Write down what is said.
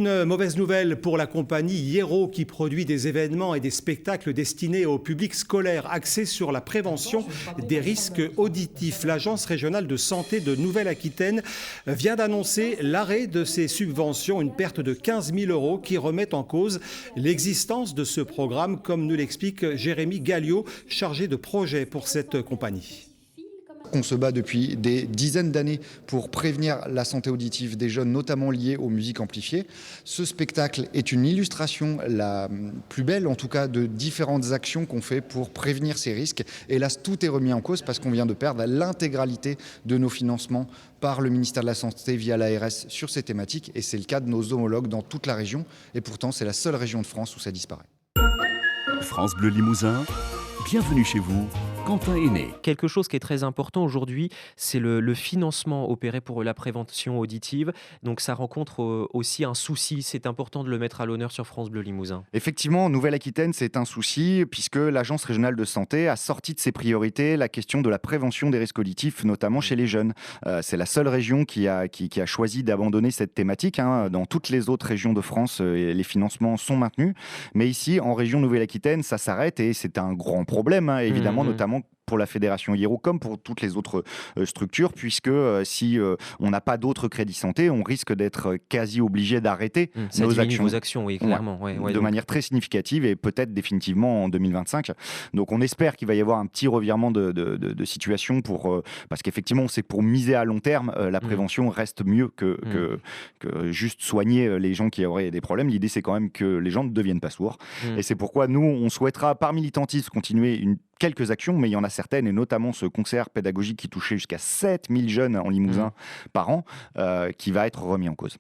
Une mauvaise nouvelle pour la compagnie Hiero qui produit des événements et des spectacles destinés au public scolaire axés sur la prévention des risques auditifs. L'Agence régionale de santé de Nouvelle-Aquitaine vient d'annoncer l'arrêt de ses subventions, une perte de 15 000 € qui remet en cause l'existence de ce programme, comme nous l'explique Jérémy Galliot, chargé de projet pour cette compagnie. On se bat depuis des dizaines d'années pour prévenir la santé auditive des jeunes, notamment liée aux musiques amplifiées. Ce spectacle est une illustration, la plus belle en tout cas, de différentes actions qu'on fait pour prévenir ces risques. Hélas, tout est remis en cause parce qu'on vient de perdre l'intégralité de nos financements par le ministère de la Santé via l'ARS sur ces thématiques. Et c'est le cas de nos homologues dans toute la région. Et pourtant, c'est la seule région de France où ça disparaît. France Bleu Limousin, bienvenue chez vous. Quentin Henné. Quelque chose qui est très important aujourd'hui, c'est le financement opéré pour la prévention auditive. Donc ça rencontre aussi un souci. C'est important de le mettre à l'honneur sur France Bleu Limousin. Effectivement, en Nouvelle-Aquitaine, c'est un souci puisque l'Agence régionale de santé a sorti de ses priorités la question de la prévention des risques auditifs, notamment chez les jeunes. C'est la seule région qui a choisi d'abandonner cette thématique. Dans toutes les autres régions de France, les financements sont maintenus. Mais ici, en région Nouvelle-Aquitaine, ça s'arrête et c'est un grand problème, évidemment, notamment pour la fédération Hiero comme pour toutes les autres structures, puisque si on n'a pas d'autres crédits santé, on risque d'être quasi obligé d'arrêter vos actions, oui, clairement. De manière très significative et peut-être définitivement en 2025. Donc on espère qu'il va y avoir un petit revirement de situation parce qu'effectivement, on sait que pour miser à long terme, la prévention reste mieux que juste soigner les gens qui auraient des problèmes. L'idée, c'est quand même que les gens ne deviennent pas sourds. Et c'est pourquoi nous, on souhaitera, par militantisme, continuer quelques actions, mais il y en a certaines, et notamment ce concert pédagogique qui touchait jusqu'à 7000 jeunes en Limousin par an, qui va être remis en cause.